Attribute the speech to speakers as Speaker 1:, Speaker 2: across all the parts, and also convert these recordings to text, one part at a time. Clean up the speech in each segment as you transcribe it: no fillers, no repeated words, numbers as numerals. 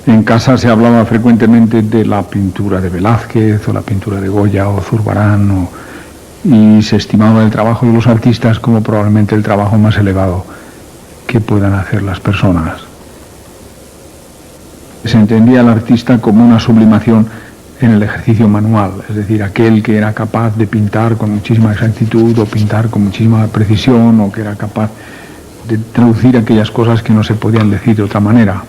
Speaker 1: En casa se hablaba frecuentemente de la pintura de Velázquez o la pintura de Goya o Zurbarán, y se estimaba el trabajo de los artistas como probablemente el trabajo más elevado que puedan hacer las personas. Se entendía al artista como una sublimación en el ejercicio manual, es decir, aquel que era capaz de pintar con muchísima exactitud o pintar con muchísima precisión, o que era capaz de traducir aquellas cosas que no se podían decir de otra manera.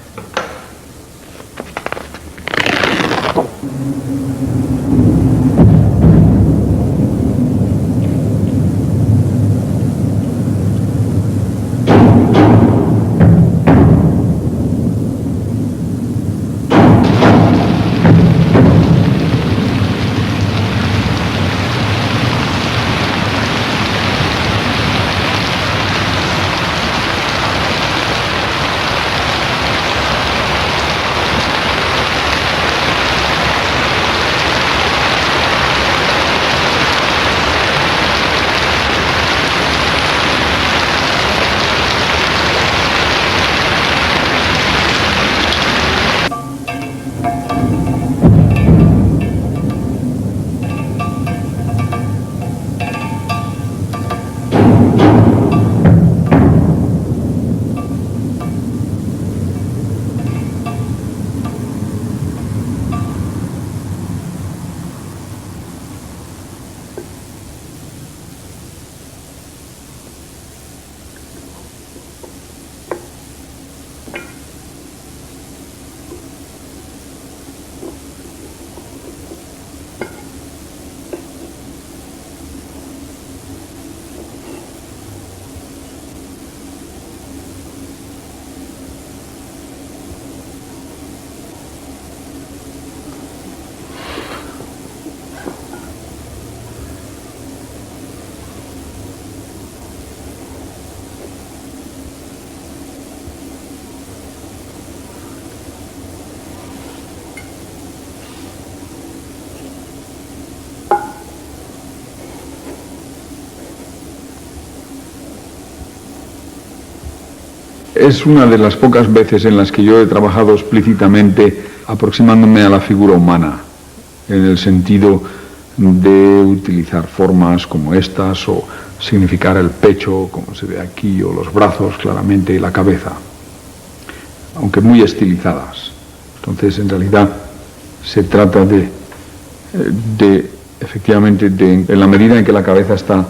Speaker 1: Es una de las pocas veces en las que yo he trabajado explícitamente aproximándome a la figura humana, en el sentido de utilizar formas como estas, o significar el pecho, como se ve aquí, o los brazos claramente, y la cabeza, aunque muy estilizadas. Entonces, en realidad, se trata efectivamente, en la medida en que la cabeza está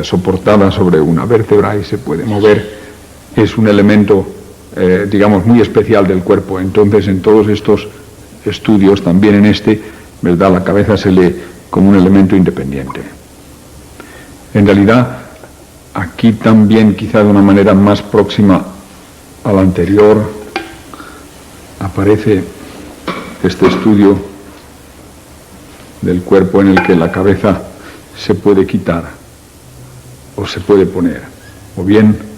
Speaker 1: soportada sobre una vértebra y se puede mover, es un elemento, digamos, muy especial del cuerpo. Entonces, en todos estos estudios, también en este, ¿verdad?, la cabeza se lee como un elemento independiente. En realidad, aquí también, quizá de una manera más próxima a la anterior, aparece este estudio del cuerpo en el que la cabeza se puede quitar o se puede poner, o bien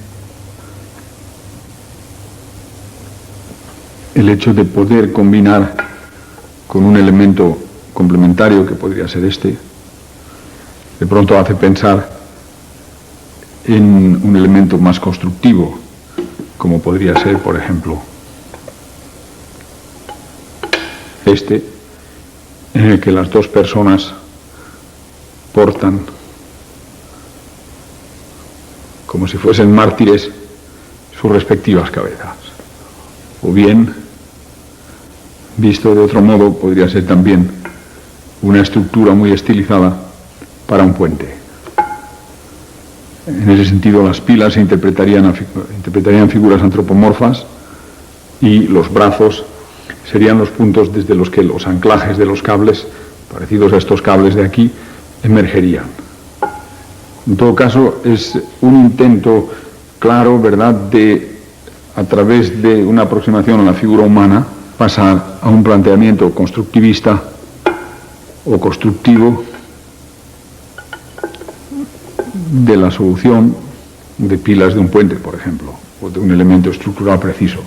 Speaker 1: el hecho de poder combinar con un elemento complementario, que podría ser este, de pronto hace pensar en un elemento más constructivo, como podría ser, por ejemplo, este, en el que las dos personas portan, como si fuesen mártires, sus respectivas cabezas. O bien, visto de otro modo, podría ser también una estructura muy estilizada para un puente. En ese sentido, las pilas se interpretarían figuras antropomorfas, y los brazos serían los puntos desde los que los anclajes de los cables, parecidos a estos cables de aquí, emergerían. En todo caso, es un intento claro, ¿verdad?, de, a través de una aproximación a la figura humana, pasar a un planteamiento constructivista o constructivo de la solución de pilas de un puente, por ejemplo, o de un elemento estructural preciso.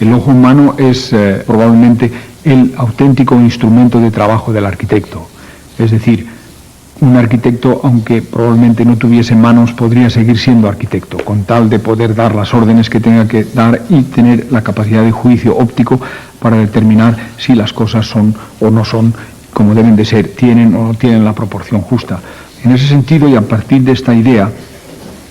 Speaker 1: El ojo humano es probablemente el auténtico instrumento de trabajo del arquitecto. Es decir, un arquitecto, aunque probablemente no tuviese manos, podría seguir siendo arquitecto, con tal de poder dar las órdenes que tenga que dar y tener la capacidad de juicio óptico para determinar si las cosas son o no son como deben de ser, tienen o no tienen la proporción justa. En ese sentido, y a partir de esta idea,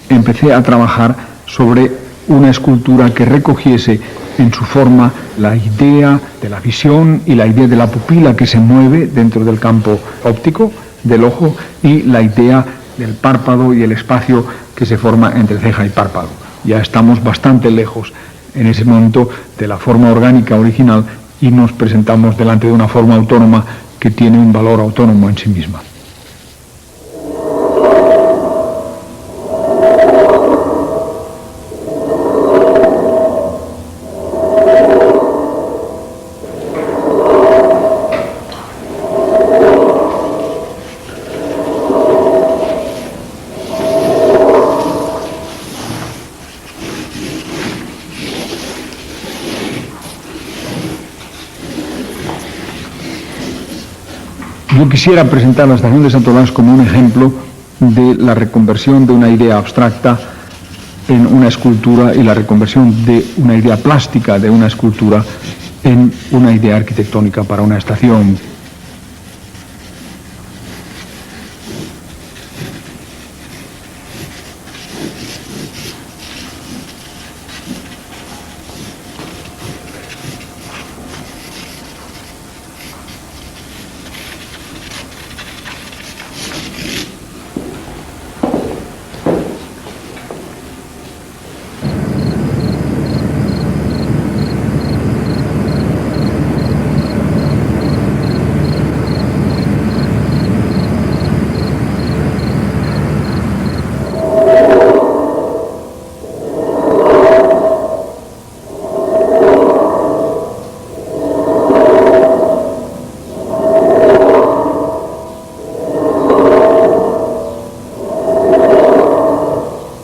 Speaker 1: empecé a trabajar sobre una escultura que recogiese en su forma la idea de la visión y la idea de la pupila que se mueve dentro del campo óptico del ojo y la idea del párpado y el espacio que se forma entre ceja y párpado. Ya estamos bastante lejos en ese momento de la forma orgánica original y nos presentamos delante de una forma autónoma que tiene un valor autónomo en sí misma. Yo quisiera presentar la estación de Santo Blas como un ejemplo de la reconversión de una idea abstracta en una escultura y la reconversión de una idea plástica de una escultura en una idea arquitectónica para una estación.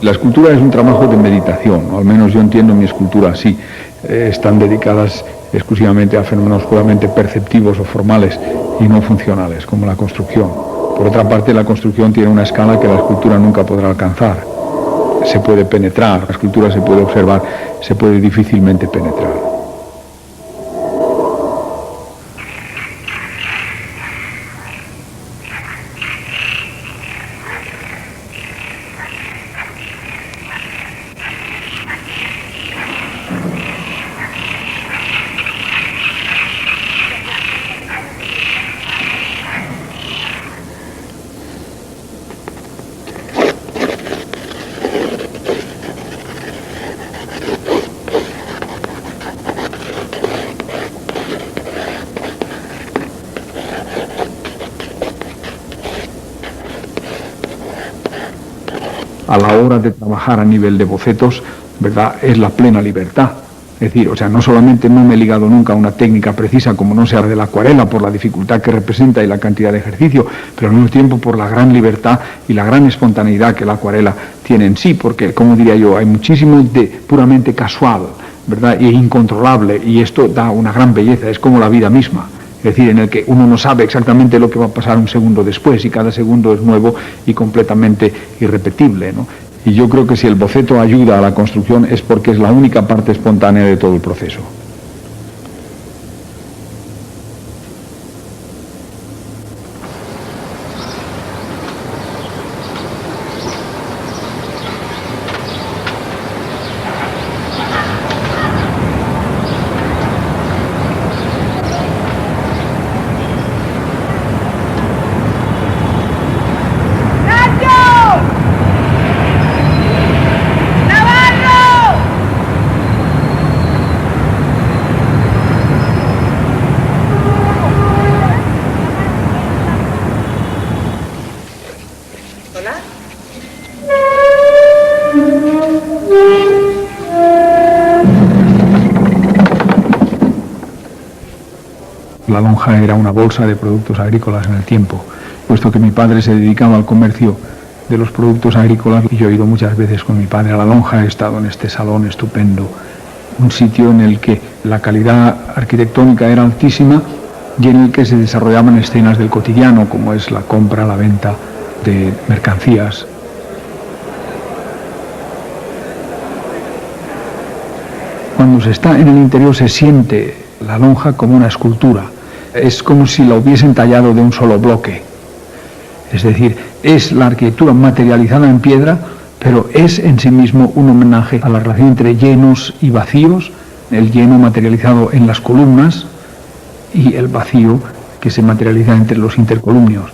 Speaker 1: La escultura es un trabajo de meditación, o al menos yo entiendo mi escultura así. Están dedicadas exclusivamente a fenómenos puramente perceptivos o formales y no funcionales, como la construcción. Por otra parte, la construcción tiene una escala que la escultura nunca podrá alcanzar. Se puede penetrar, la escultura se puede observar, se puede difícilmente penetrar. a la hora de trabajar a nivel de bocetos, ¿verdad?, es la plena libertad. Es decir, o sea, no solamente no me he ligado nunca a una técnica precisa como no sea de la acuarela por la dificultad que representa y la cantidad de ejercicio, pero al mismo tiempo por la gran libertad y la gran espontaneidad que la acuarela tiene en sí, porque, como diría yo, hay muchísimo de puramente casual, ¿verdad?, y incontrolable, y esto da una gran belleza, es como la vida misma. Es decir, en el que uno no sabe exactamente lo que va a pasar un segundo después y cada segundo es nuevo y completamente irrepetible, ¿no? Y yo creo que si el boceto ayuda a la construcción es porque es la única parte espontánea de todo el proceso. La lonja era una bolsa de productos agrícolas en el tiempo, puesto que mi padre se dedicaba al comercio de los productos agrícolas y yo he ido muchas veces con mi padre a la lonja, he estado en este salón estupendo, un sitio en el que la calidad arquitectónica era altísima y en el que se desarrollaban escenas del cotidiano, como es la compra, la venta de mercancías. Cuando se está en el interior se siente la lonja como una escultura. Es como si la hubiesen tallado de un solo bloque. Es decir, es la arquitectura materializada en piedra, pero es en sí mismo un homenaje a la relación entre llenos y vacíos, el lleno materializado en las columnas y el vacío que se materializa entre los intercolumnios.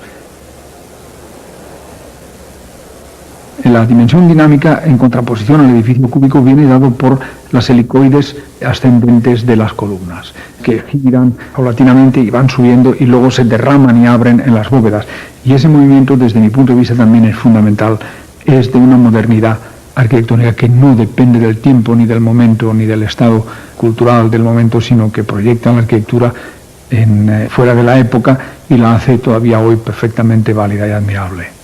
Speaker 1: La dimensión dinámica en contraposición al edificio cúbico viene dado por las helicoides ascendentes de las columnas, que giran paulatinamente y van subiendo y luego se derraman y abren en las bóvedas. Y ese movimiento, desde mi punto de vista, también es fundamental, es de una modernidad arquitectónica que no depende del tiempo, ni del momento, ni del estado cultural del momento, sino que proyecta la arquitectura fuera de la época y la hace todavía hoy perfectamente válida y admirable.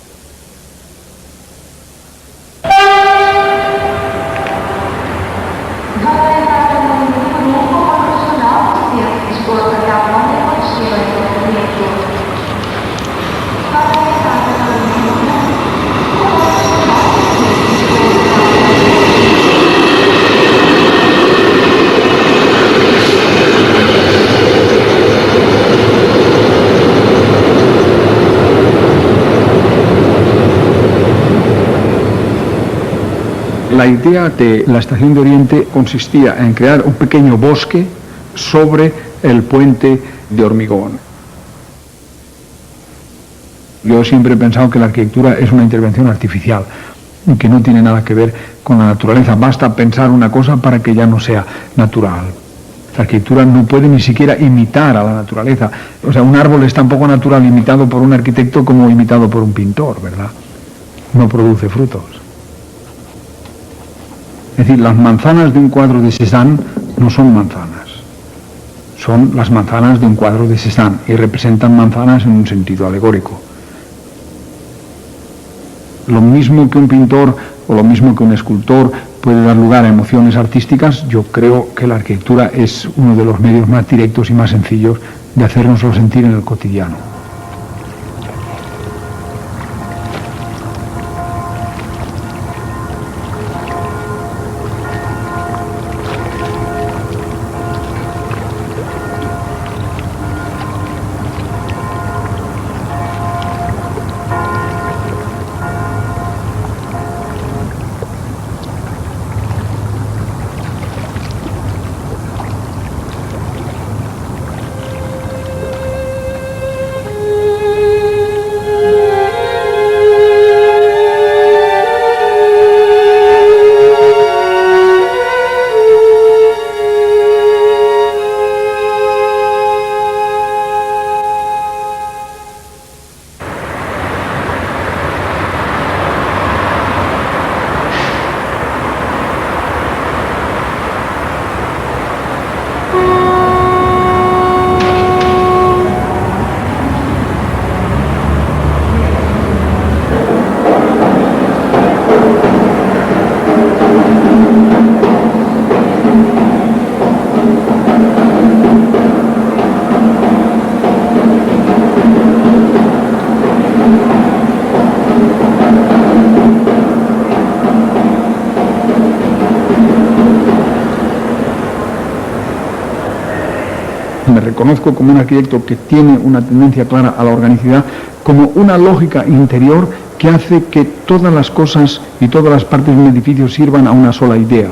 Speaker 1: La idea de la Estación de Oriente consistía en crear un pequeño bosque sobre el puente de hormigón. Yo siempre he pensado que la arquitectura es una intervención artificial, que no tiene nada que ver con la naturaleza. Basta pensar una cosa para que ya no sea natural. La arquitectura no puede ni siquiera imitar a la naturaleza. O sea, un árbol es tan poco natural imitado por un arquitecto como imitado por un pintor, ¿verdad? No produce frutos. Es decir, las manzanas de un cuadro de Cézanne no son manzanas, son las manzanas de un cuadro de Cézanne y representan manzanas en un sentido alegórico. Lo mismo que un pintor o lo mismo que un escultor puede dar lugar a emociones artísticas, yo creo que la arquitectura es uno de los medios más directos y más sencillos de hacérnoslo sentir en el cotidiano. reconozco como un arquitecto que tiene una tendencia clara a la organicidad, como una lógica interior que hace que todas las cosas y todas las partes de un edificio sirvan a una sola idea,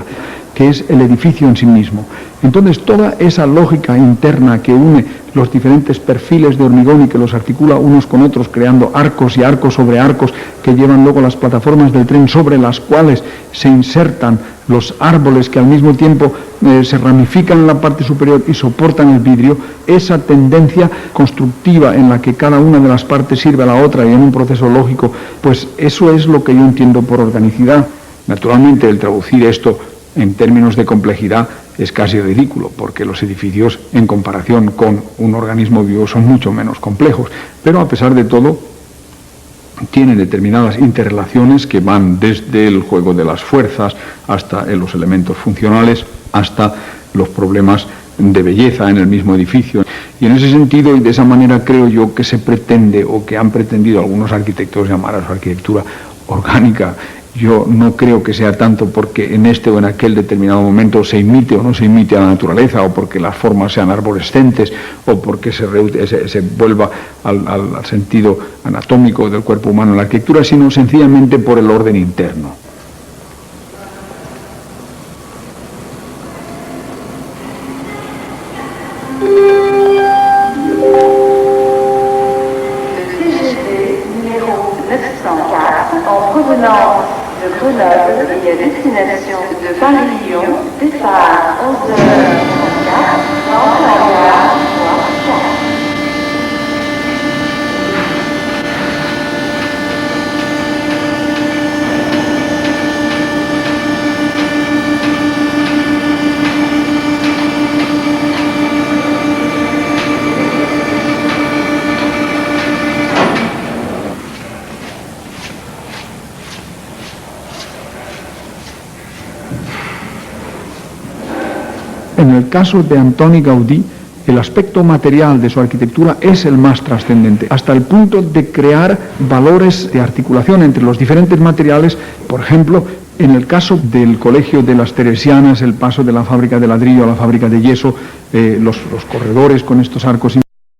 Speaker 1: que es el edificio en sí mismo. Entonces, toda esa lógica interna que une los diferentes perfiles de hormigón y que los articula unos con otros, creando arcos y arcos sobre arcos que llevan luego las plataformas del tren sobre las cuales se insertan los árboles que al mismo tiempo se ramifican en la parte superior y soportan el vidrio, esa tendencia constructiva en la que cada una de las partes sirve a la otra y en un proceso lógico, pues eso es lo que yo entiendo por organicidad. Naturalmente, el traducir esto en términos de complejidad es casi ridículo, porque los edificios, en comparación con un organismo vivo, son mucho menos complejos. Pero a pesar de todo, tienen determinadas interrelaciones que van desde el juego de las fuerzas hasta los elementos funcionales, hasta los problemas de belleza en el mismo edificio. Y en ese sentido, y de esa manera, creo yo que se pretende, o que han pretendido algunos arquitectos llamar a su arquitectura orgánica. Yo no creo que sea tanto porque en este o en aquel determinado momento se imite o no se imite a la naturaleza, o porque las formas sean arborescentes, o porque se vuelva al sentido anatómico del cuerpo humano en la arquitectura, sino sencillamente por el orden interno.
Speaker 2: De Grenoble et à destination de Paris-Lyon, départ 11h34, entrée en gare, voie 4.
Speaker 1: En el caso de Antoni Gaudí, el aspecto material de su arquitectura es el más trascendente, hasta el punto de crear valores de articulación entre los diferentes materiales. Por ejemplo, en el caso del Colegio de las Teresianas, el paso de la fábrica de ladrillo a la fábrica de yeso, los corredores con estos arcos